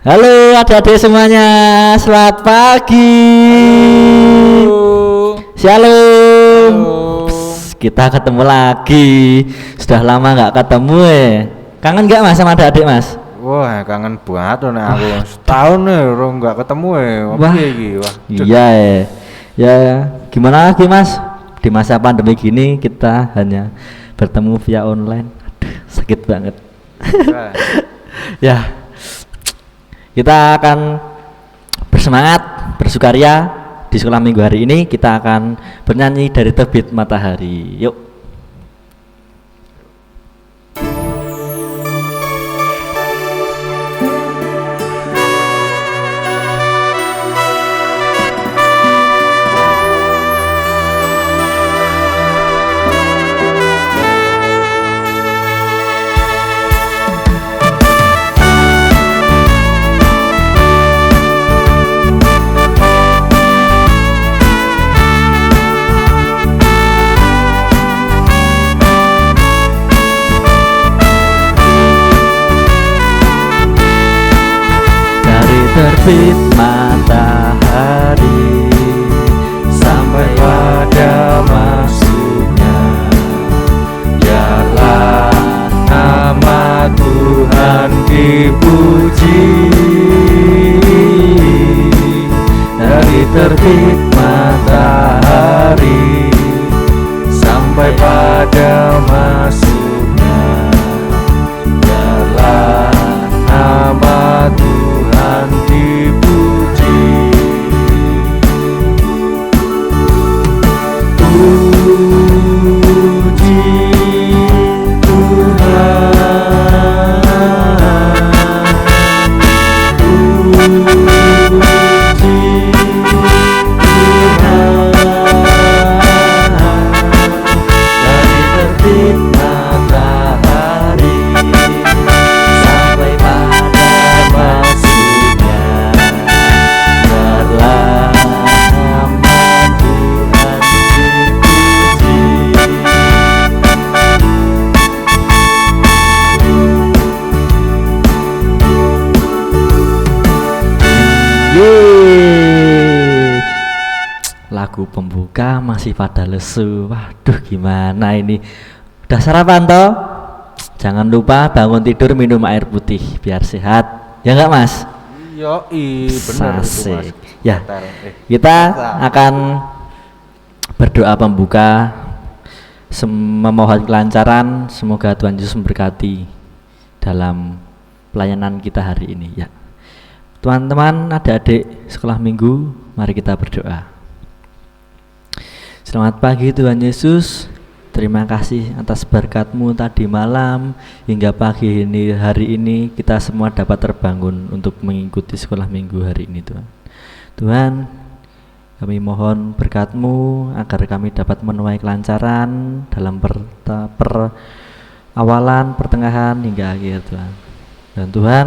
Halo adik-adik semuanya, selamat pagi. Halo. Shalom. Halo. Kita ketemu lagi. Sudah lama nggak ketemu Kangen nggak mas sama adik-adik mas? Wah, kangen banget nih aku. Setahun nih orang nggak ketemu Wah. Wah. Iya ya. Gimana lagi mas? Di masa pandemi gini kita hanya bertemu via online. Aduh, sakit banget. Wah. Ya. Kita akan bersemangat, bersukaria di sekolah minggu hari ini. Kita akan bernyanyi dari terbit matahari. Yuk. Terbit matahari sampai pada masuknya, biarlah nama Tuhan dipuji. Dari terbit matahari sampai pada masuknya, biarlah nama Tuhan dipuji. Puji Tuhan, puji Tuhan. Dari terbit matahari sampai pada masuknya, biarlah nama Tuhan dipuji. Yeay. Lagu pembuka masih pada lesu. Waduh, gimana ini? Udah sarapan toh? Jangan lupa bangun tidur minum air putih biar sehat. Ya enggak mas? Yoi, bener itu mas. Sasik. Ya, Bentar, kita akan berdoa pembuka, memohon kelancaran. Semoga Tuhan Yesus memberkati dalam pelayanan kita hari ini. Ya, teman-teman, adik-adik sekolah minggu, mari kita berdoa. Selamat pagi Tuhan Yesus. Terima kasih atas berkat-Mu tadi malam hingga pagi ini, hari ini kita semua dapat terbangun untuk mengikuti sekolah minggu hari ini Tuhan. Tuhan, kami mohon berkat-Mu agar kami dapat menuai kelancaran dalam awalan, pertengahan hingga akhir Tuhan. Dan Tuhan,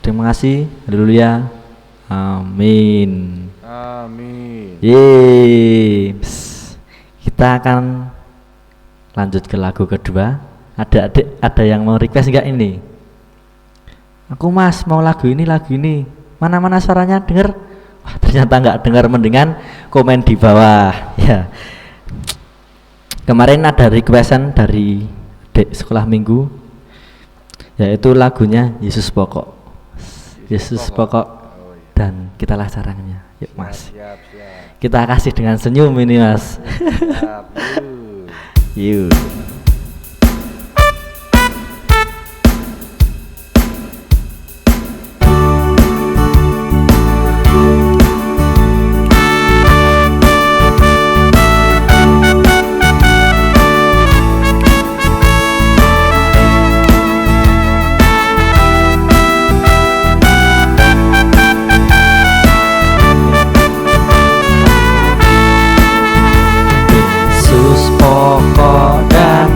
terima kasih. Haleluya. Amin. Amin. Yeay. Kita akan lanjut ke lagu kedua. Ada yang mau request enggak ini? Aku mas mau lagu ini. Mana suaranya denger? Wah, ternyata enggak dengar, mendingan komen di bawah ya. Kemarin ada requestan dari adik sekolah minggu, yaitu lagunya Yesus Pokok. Yesus Pokok dan kitalah caranya. Yuk mas. Siap. Kita kasih dengan senyum ini mas. Siap. Yuk. Yesus pokok dan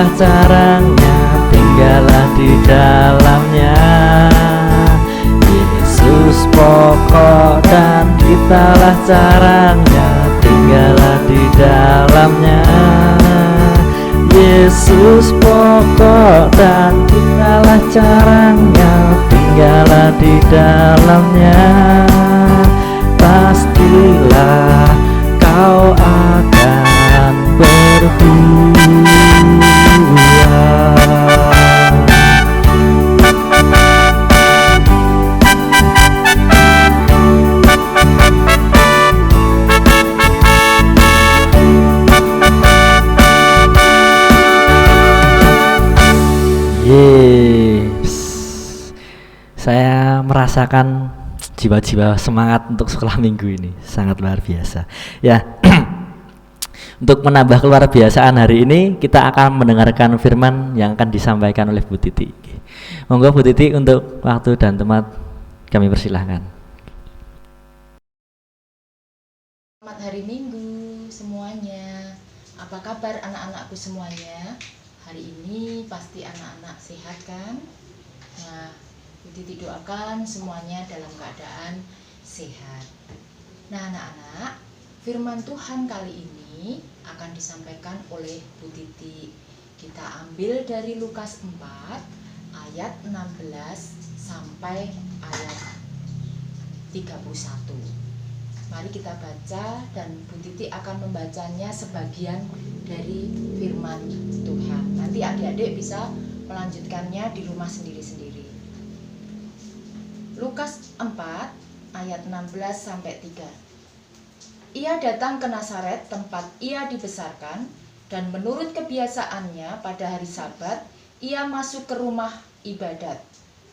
itulah caranya, tinggallah di dalamnya. Yesus pokok dan kitalah caranya, tinggallah di dalamnya. Yesus pokok dan kitalah caranya, tinggallah di dalamnya. Pastilah kau akan berbuah. Yes, saya merasakan jiwa-jiwa semangat untuk sekolah minggu ini sangat luar biasa. Ya, untuk menambah keluar biasaan hari ini kita akan mendengarkan firman yang akan disampaikan oleh Bu Titi. Monggo Bu Titi untuk waktu dan tempat kami persilahkan. Selamat hari Minggu semuanya. Apa kabar anak-anakku semuanya? Hari ini pasti anak-anak sehat kan? Nah, Bu Titi doakan semuanya dalam keadaan sehat. Nah anak-anak, firman Tuhan kali ini akan disampaikan oleh Bu Titi. Kita ambil dari Lukas 4 ayat 16 sampai ayat 31. Mari kita baca dan Bu Titi akan membacanya sebagian dari firman Tuhan. Nanti adik-adik bisa melanjutkannya di rumah sendiri-sendiri. Lukas 4 ayat 16 sampai 3. Ia datang ke Nazaret tempat ia dibesarkan, dan menurut kebiasaannya pada hari Sabat ia masuk ke rumah ibadat,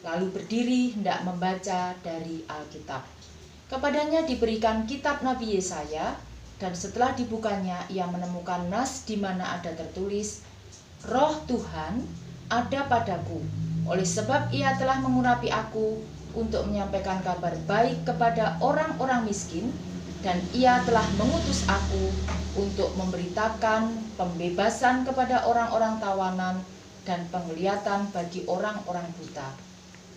lalu berdiri hendak membaca dari Alkitab. Kepadanya diberikan kitab Nabi Yesaya, dan setelah dibukanya ia menemukan nas di mana ada tertulis, Roh Tuhan ada padaku, oleh sebab ia telah mengurapi aku untuk menyampaikan kabar baik kepada orang-orang miskin, dan ia telah mengutus aku untuk memberitakan pembebasan kepada orang-orang tawanan dan penglihatan bagi orang-orang buta,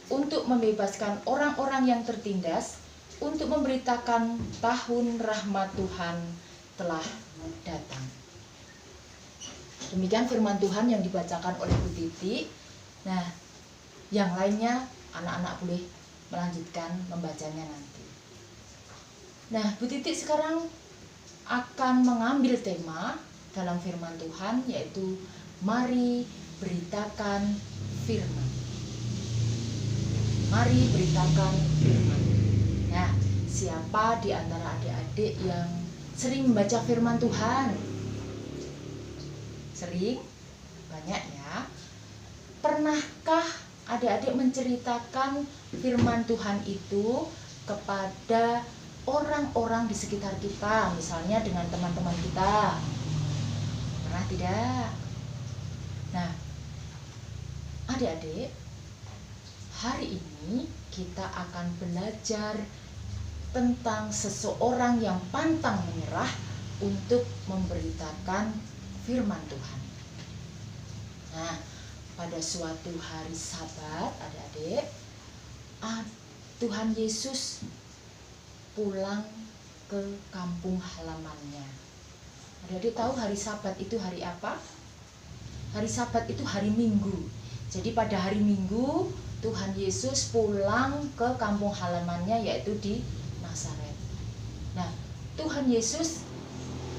untuk membebaskan orang-orang yang tertindas, untuk memberitakan tahun rahmat Tuhan telah datang. Demikian firman Tuhan yang dibacakan oleh Bu Titi. Nah, yang lainnya anak-anak boleh melanjutkan membacanya nanti. Nah, Bu Titi sekarang akan mengambil tema dalam firman Tuhan, yaitu mari beritakan firman. Mari beritakan firman. Nah, siapa di antara adik-adik yang sering membaca firman Tuhan? Sering? Banyak ya. Pernahkah adik-adik menceritakan firman Tuhan itu kepada orang-orang di sekitar kita, misalnya dengan teman-teman kita? Pernah tidak? Nah, adik-adik, hari ini kita akan belajar tentang seseorang yang pantang menyerah untuk memberitakan firman Tuhan. Nah, pada suatu hari Sabat, adik-adik, Tuhan Yesus pulang ke kampung halamannya. Adik-adik tahu hari Sabat itu hari apa? Hari Sabat itu hari Minggu. Jadi pada hari Minggu Tuhan Yesus pulang ke kampung halamannya, yaitu di Nazaret. Nah, Tuhan Yesus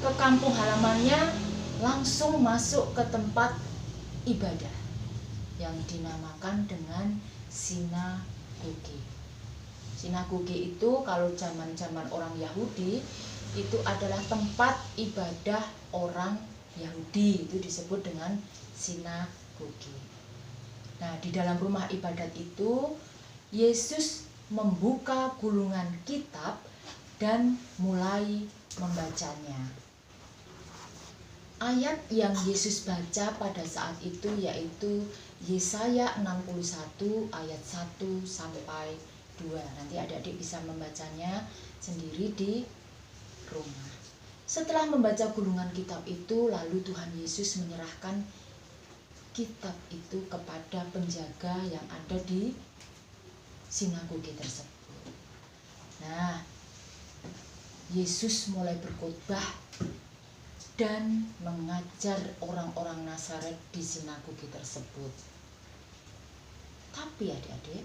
ke kampung halamannya langsung masuk ke tempat ibadah yang dinamakan dengan sinagoge. Sinagoge itu kalau zaman-zaman orang Yahudi itu adalah tempat ibadah orang Yahudi, itu disebut dengan sinagoge. Nah, di dalam rumah ibadat itu Yesus membuka gulungan kitab dan mulai membacanya. Ayat yang Yesus baca pada saat itu yaitu Yesaya 61 ayat 1 sampai 2. Nanti adik-adik bisa membacanya sendiri di rumah. Setelah membaca gulungan kitab itu, lalu Tuhan Yesus menyerahkan kitab itu kepada penjaga yang ada di sinagoge tersebut. Nah, Yesus mulai berkhotbah dan mengajar orang-orang Nazaret di sinagoge tersebut. Tapi adik-adik,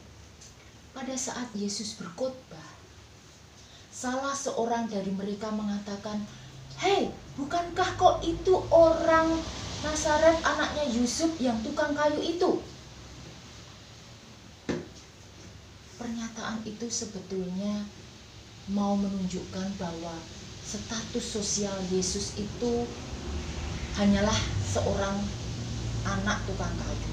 pada saat Yesus berkhotbah, salah seorang dari mereka mengatakan, "Hei, bukankah kau itu orang Nazaret, anaknya Yusuf yang tukang kayu itu?" Pernyataan itu sebetulnya mau menunjukkan bahwa status sosial Yesus itu hanyalah seorang anak tukang kayu.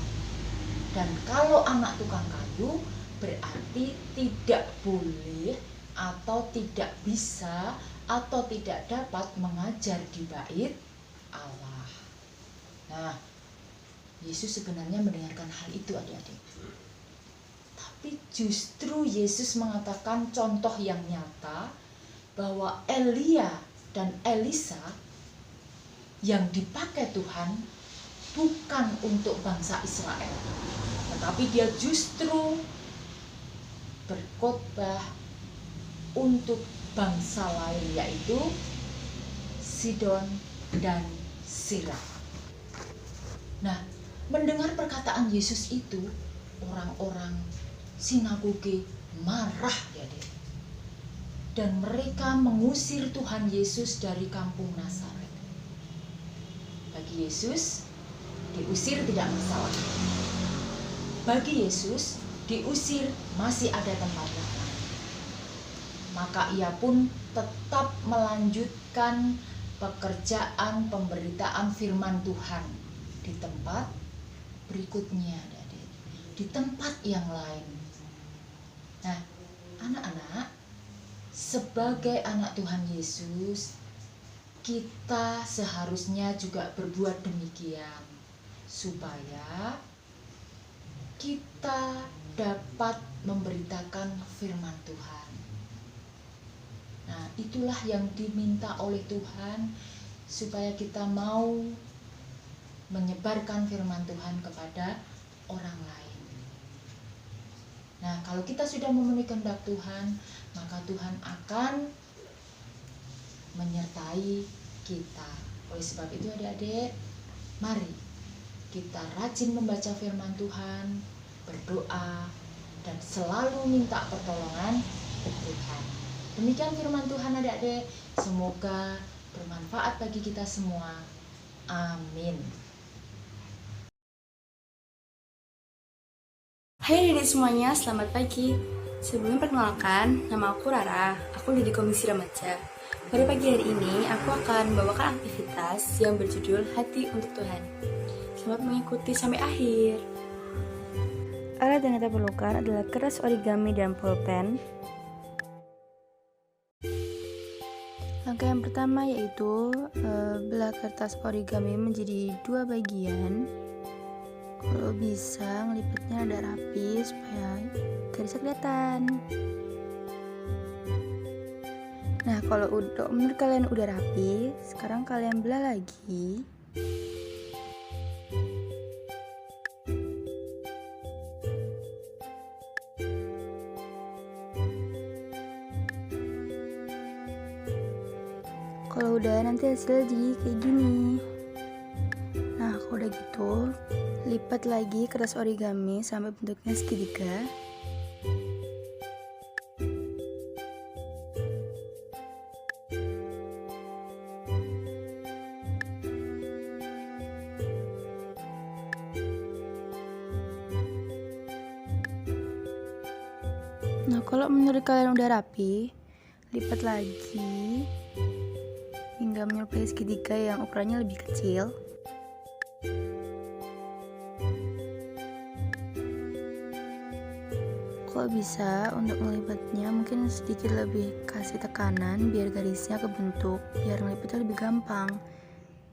Dan kalau anak tukang kayu berarti tidak boleh atau tidak bisa atau tidak dapat mengajar di bait Allah. Nah, Yesus sebenarnya mendengarkan hal itu, adik-adik. Tapi justru Yesus mengatakan contoh yang nyata bahwa Elia dan Elisa yang dipakai Tuhan bukan untuk bangsa Israel, tetapi dia justru berkhotbah untuk bangsa lain, yaitu Sidon dan Sirah. Nah, mendengar perkataan Yesus itu, orang-orang sinagoge marah, ya deh. Dan mereka mengusir Tuhan Yesus dari kampung Nazaret. Bagi Yesus, diusir tidak masalah. Bagi Yesus, diusir masih ada tempat yang lain. Maka ia pun tetap melanjutkan pekerjaan pemberitaan firman Tuhan di tempat berikutnya, adik-adik, di tempat yang lain. Nah, anak-anak, sebagai anak Tuhan Yesus, kita seharusnya juga berbuat demikian supaya kita dapat memberitakan firman Tuhan. Nah, itulah yang diminta oleh Tuhan, supaya kita mau menyebarkan firman Tuhan kepada orang lain. Nah, kalau kita sudah memenuhi kehendak Tuhan, maka Tuhan akan menyertai kita. Oleh sebab itu, adik-adik, mari kita rajin membaca firman Tuhan, berdoa, dan selalu minta pertolongan Tuhan. Demikian firman Tuhan, adik-adik. Semoga bermanfaat bagi kita semua. Amin. Hai adik semuanya, selamat pagi. Sebelum perkenalkan, nama aku Rara, aku dari Komisi Remaja. Pada pagi hari ini, aku akan membawakan aktivitas yang berjudul Hati untuk Tuhan. Selamat mengikuti sampai akhir. Alat yang kita perlukan adalah kertas origami dan pulpen. Langkah yang pertama yaitu belah kertas origami menjadi 2 bagian. Kalau bisa ngelipetnya ada rapi supaya garisnya kelihatan. Nah, kalau menurut kalian udah rapi, sekarang kalian belah lagi. Kalau udah, nanti hasilnya jadi kayak gini. Nah, kalau udah gitu, lipat lagi kertas origami sampai bentuknya segitiga. Nah, kalau menurut kalian udah rapi, lipat lagi hingga menyerupai segitiga yang ukurannya lebih kecil. Kalau bisa untuk melipatnya mungkin sedikit lebih kasih tekanan biar garisnya kebentuk, biar melipatnya lebih gampang.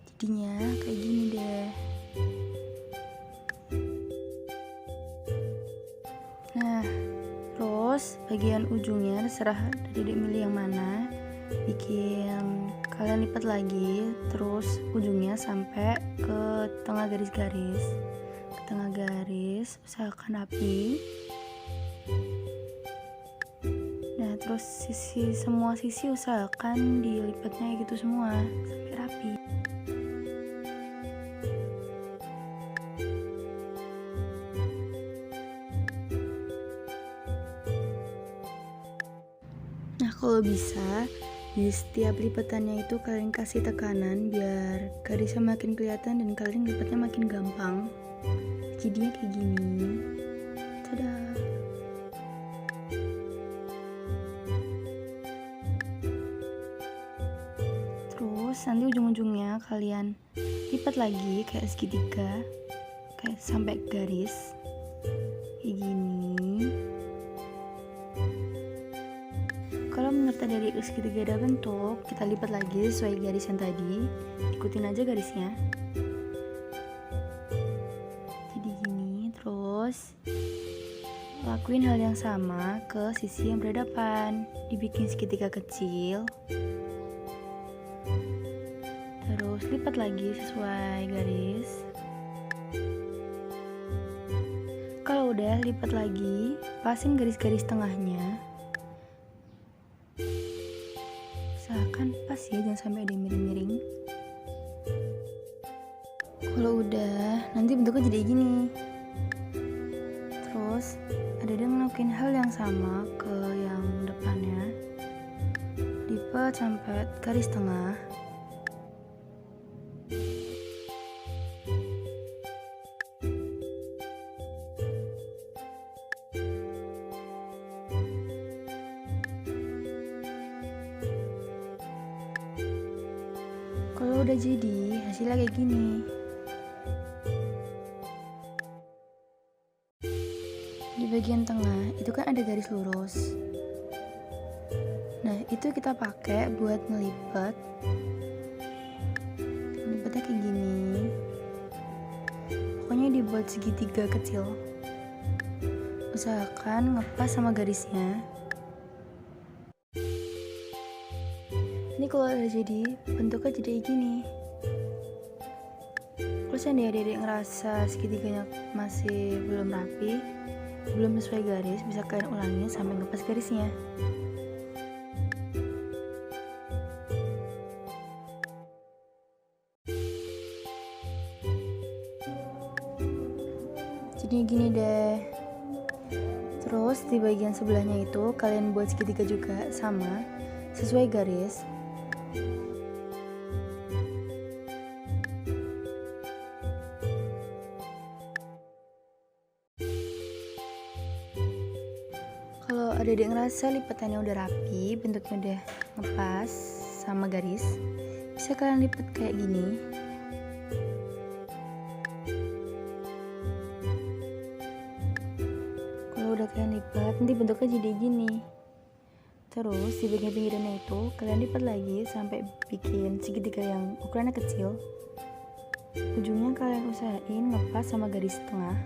Jadinya kayak gini deh. Nah, terus bagian ujungnya terserah Dedek milih yang mana. Kalian lipat lagi terus ujungnya sampai ke tengah garis-garis. ke tengah garis, usahakan rapi. Nah, terus semua sisi usahakan dilipatnya gitu semua sampai rapi. Nah, kalau bisa di setiap lipatannya itu kalian kasih tekanan biar garisnya makin kelihatan dan kalian lipatnya makin gampang. Jadinya kayak gini. Tada. Terus nanti ujung-ujungnya kalian lipat lagi kayak segitiga, kayak sampai garis kayak gini. Kalau menyerta dari segitiga ada bentuk, kita lipat lagi sesuai garis yang tadi. Ikutin aja garisnya. Jadi gini, terus lakuin hal yang sama ke sisi yang berhadapan. Dibikin segitiga kecil. Terus lipat lagi sesuai garis. Kalau udah lipat lagi, pasin garis-garis tengahnya. Usahakan pas ya, jangan sampai ada yang miring-miring. Kalau udah, nanti bentuknya jadi gini. Terus ada dia ngelakuin hal yang sama ke yang depannya. Lipat sampai garis tengah. Kalau udah jadi, hasilnya kayak gini. Di bagian tengah, itu kan ada garis lurus. Nah, itu kita pakai buat ngelipat. Lipatnya kayak gini. Pokoknya dibuat segitiga kecil. Usahakan ngepas sama garisnya. Ini kalau udah jadi, bentuknya jadi kayak gini. Kalau seandainya adik-adik ngerasa segitiganya masih belum rapi, belum sesuai garis, bisa kalian ulangi sampai ngepas garisnya. Jadi gini deh. Terus di bagian sebelahnya itu kalian buat segitiga juga sama, sesuai garis. Kalau adik-adik ngerasa lipatannya udah rapi, bentuknya udah ngepas sama garis, bisa kalian lipat kayak gini. Kalau udah kalian lipat, nanti bentuknya jadi gini. Terus di bagian pinggirannya itu kalian lipat lagi sampai bikin segitiga yang ukurannya kecil. Ujungnya kalian usahain ngepas sama garis tengah.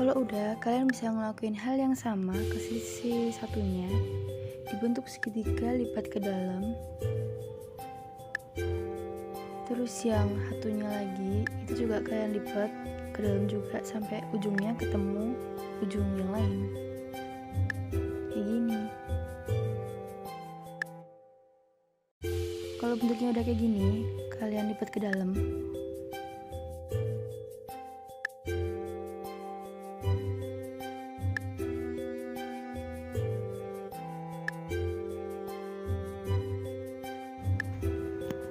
Kalau udah, kalian bisa ngelakuin hal yang sama ke sisi satunya. Dibentuk segitiga, lipat ke dalam. Terus yang satunya lagi, itu juga kalian lipat ke dalam juga sampai ujungnya ketemu ujung yang lain. Kayak gini. Kalau bentuknya udah kayak gini, kalian lipat ke dalam.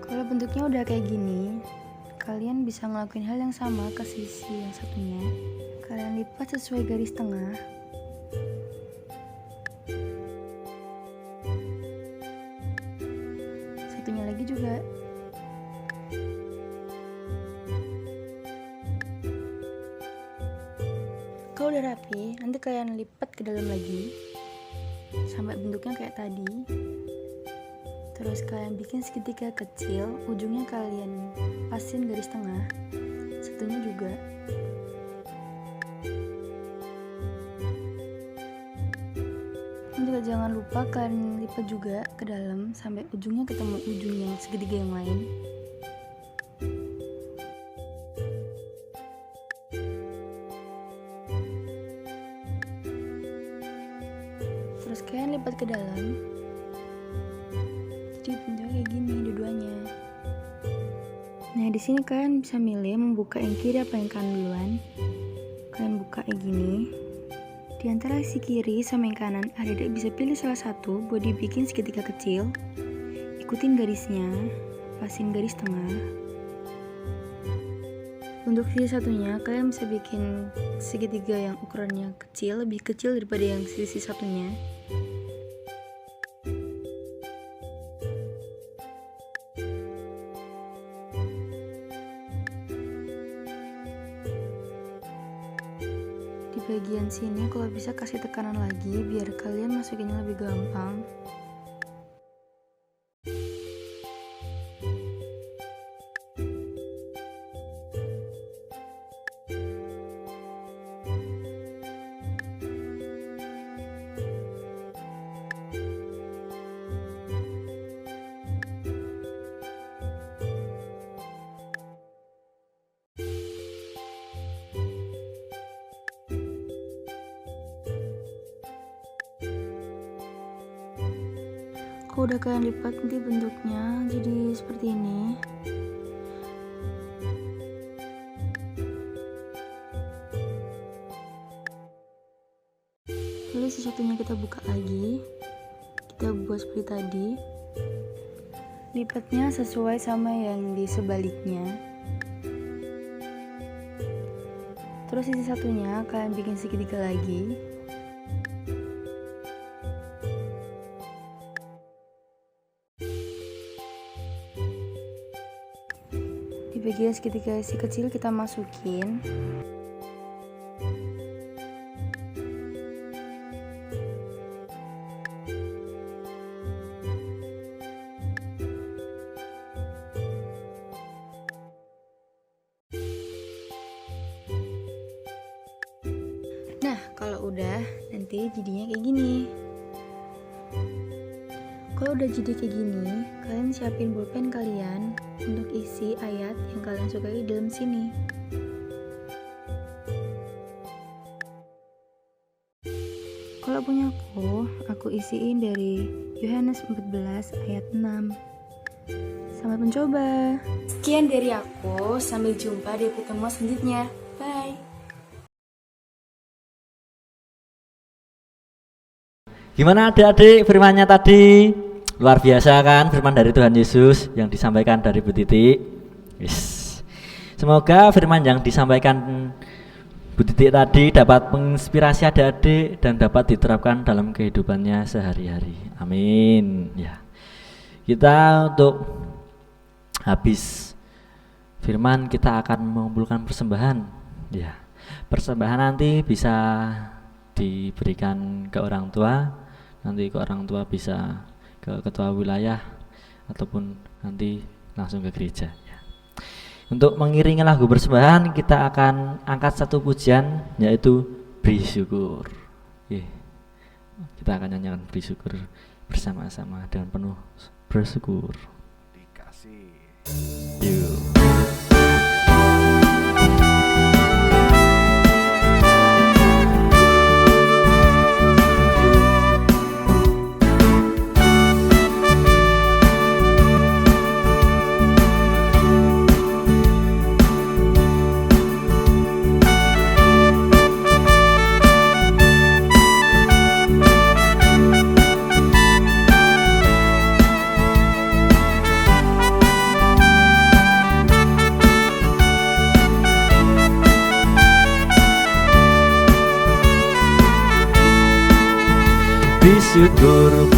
Kalau bentuknya udah kayak gini, kalian bisa ngelakuin hal yang sama ke sisi yang satunya. Kalian lipat sesuai garis tengah. Satunya lagi juga. Kalau udah rapi, nanti kalian lipat ke dalam lagi sampai bentuknya kayak tadi. Terus kalian bikin segitiga kecil, ujungnya kalian pasin garis tengah, satunya juga. Ini juga juga jangan lupa kalian lipat juga ke dalam sampai ujungnya ketemu ujung yang segitiga yang lain. Terus kalian lipat ke dalam. Jadi bentuknya kayak gini dua-duanya. Nah, di sini kalian bisa milih membuka yang kiri apa yang kanan duluan. Kalian buka kayak gini. Di antara si kiri sama yang kanan, adik-adik bisa pilih salah satu buat dibikin segitiga kecil. Ikutin garisnya, pasin garis tengah. Untuk sisi satunya, kalian bisa bikin segitiga yang ukurannya kecil, lebih kecil daripada yang sisi satunya. Di bagian sini kalau bisa kasih tekanan lagi biar kalian masukinnya lebih gampang. Kalau udah kalian lipat nanti bentuknya jadi seperti ini. Lalu sisi satunya kita buka lagi, kita buat seperti tadi. Lipatnya sesuai sama yang di sebaliknya. Terus sisi satunya kalian bikin segitiga lagi. Di bagian segitiga si kecil kita masukin. Nah, kalau udah nanti jadinya kayak gini. Kalau udah jadi kayak gini, kalian siapin pulpen kalian untuk isi ayat yang kalian sukai dalam sini. Kalau punya aku isiin dari Yohanes 14 ayat 6. Selamat mencoba. Sekian dari aku, sampai jumpa di pertemuan selanjutnya. Bye. Gimana adik-adik firmannya tadi? Luar biasa kan firman dari Tuhan Yesus yang disampaikan dari Bu Titi. Yes. Semoga firman yang disampaikan Bu Titi tadi dapat menginspirasi adik-adik dan dapat diterapkan dalam kehidupannya sehari-hari. Amin. Ya. Kita untuk habis firman kita akan mengumpulkan persembahan. Ya. Persembahan nanti bisa diberikan ke orang tua. Nanti ke orang tua bisa ke ketua wilayah ataupun nanti langsung ke gereja ya. Untuk mengiringi lagu persembahan kita akan angkat satu pujian yaitu Beri Syukur. Kita akan nyanyikan Beri Syukur bersama-sama dengan penuh bersyukur. Dikasih. Yuk.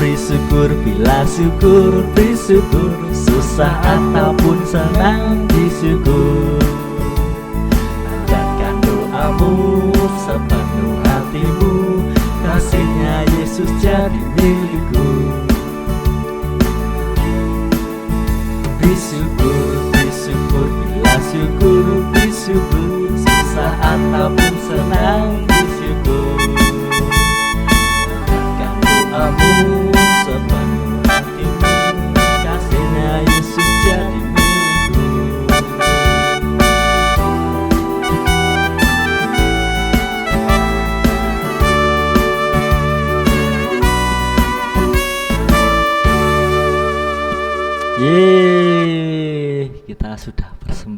Beri syukur, bila syukur, beri syukur, susah ataupun senang disyukur. Panjatkan doamu sepenuh hatimu, kasihnya Yesus jadi milikku. Beri syukur, bila syukur, beri syukur, susah ataupun senang disyukur. Panjatkan doamu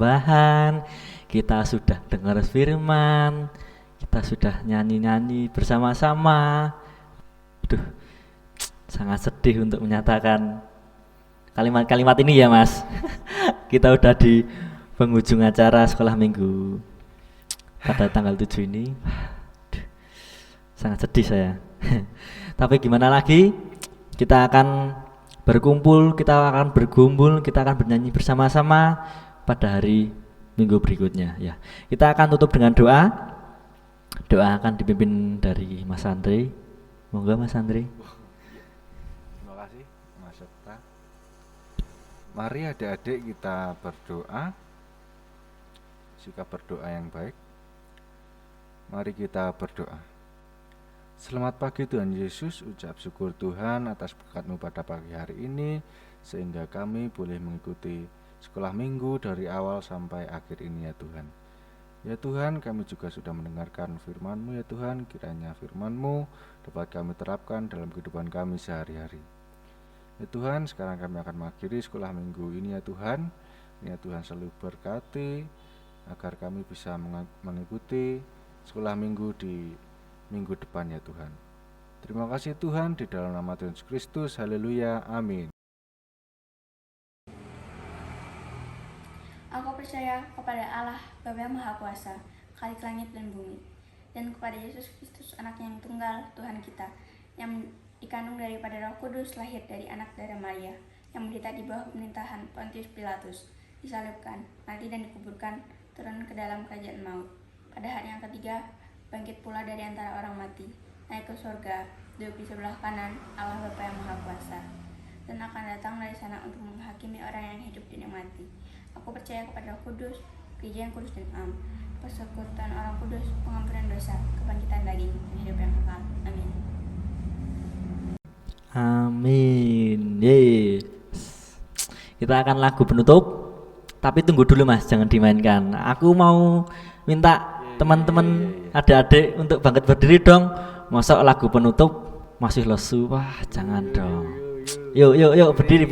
persembahan, kita sudah dengar firman, kita sudah nyanyi-nyanyi bersama-sama. Aduh, sangat sedih untuk menyatakan kalimat-kalimat ini ya Mas. Kita udah di penghujung acara sekolah minggu pada tanggal 7 ini. Aduh, sangat sedih saya. Tapi gimana lagi, kita akan berkumpul, kita akan bergumpul, kita akan bernyanyi bersama-sama pada hari minggu berikutnya ya. Kita akan tutup dengan doa. Doa akan dipimpin dari Mas Andre. Monggo Mas Andre. Terima kasih Mas Septa. Mari adik-adik kita berdoa. Sikap berdoa yang baik. Mari kita berdoa. Selamat pagi Tuhan Yesus, ucap syukur Tuhan atas berkat-Mu pada pagi hari ini, sehingga kami boleh mengikuti sekolah minggu dari awal sampai akhir ini ya Tuhan. Ya Tuhan, kami juga sudah mendengarkan firman-Mu ya Tuhan, kiranya firman-Mu dapat kami terapkan dalam kehidupan kami sehari-hari. Ya Tuhan, sekarang kami akan mengakhiri sekolah minggu ini ya Tuhan. Ya Tuhan, selalu berkati agar kami bisa mengikuti sekolah minggu di minggu depan ya Tuhan. Terima kasih Tuhan, di dalam nama Tuhan Yesus Kristus. Haleluya, amin. Aku percaya kepada Allah Bapa yang Maha Kuasa, Khalik langit dan bumi, dan kepada Yesus Kristus, Anaknya yang tunggal, Tuhan kita, yang dikandung daripada Roh Kudus, lahir dari anak darah Maria, yang menderita di bawah pemerintahan Pontius Pilatus, disalibkan, mati dan dikuburkan, turun ke dalam kerajaan maut. Pada hari yang ketiga, bangkit pula dari antara orang mati, naik ke surga, duduk di sebelah kanan Allah Bapa yang Maha Kuasa, dan akan datang dari sana untuk menghakimi orang yang hidup dan yang mati. Aku percaya kepada Roh Kudus, gereja yang kudus dan am, persekutuan orang kudus, pengampunan dosa, kebangkitan daging, dan hidup yang kekal. Amin. Amin. Yes. Kita akan lagu penutup, tapi tunggu dulu Mas, jangan dimainkan. Aku mau minta teman-teman adik-adik untuk bangkit berdiri dong. Masa lagu penutup masih lesu? Wah, jangan dong. Yuk, berdiri.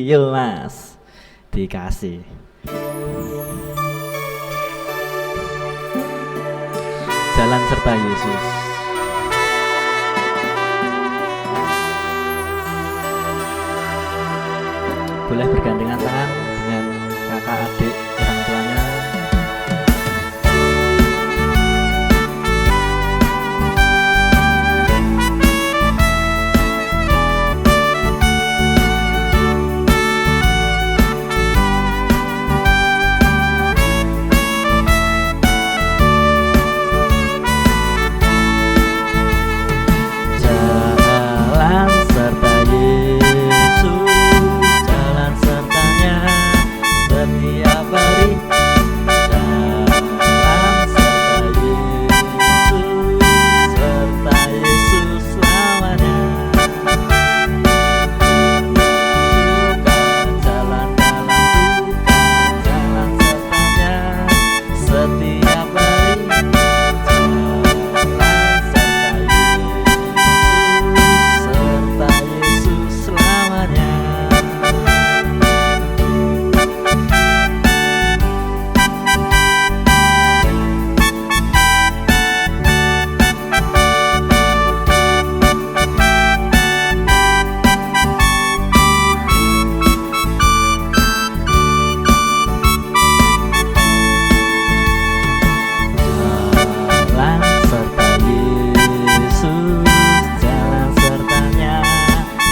Yuk Mas, dikasih. Jalan serta Yesus. Boleh bergandengan tangan dengan kakak adik orang tuanya. Jalan serta Yesus, jalan sertanya setiap hari. Jalan serta Yesus, serta Yesus selamanya. Suka jalan dalam duka, jalan sertanya setiap hari. Jalan serta Yesus selamanya. Jalan serta Yesus, jalan sertanya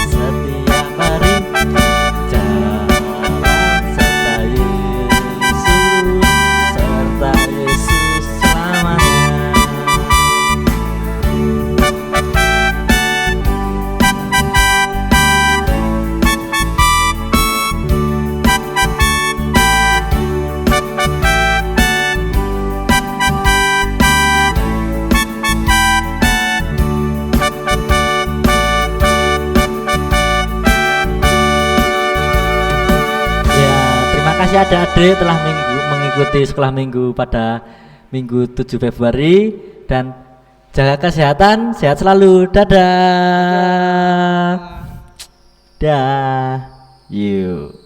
setiap hari. Jalan serta Yesus selamanya. Ya, terima kasih adik-adik telah mengikuti sekolah minggu pada minggu 7 Februari, dan jaga kesehatan, sehat selalu. Dadah. Dah. Yuk.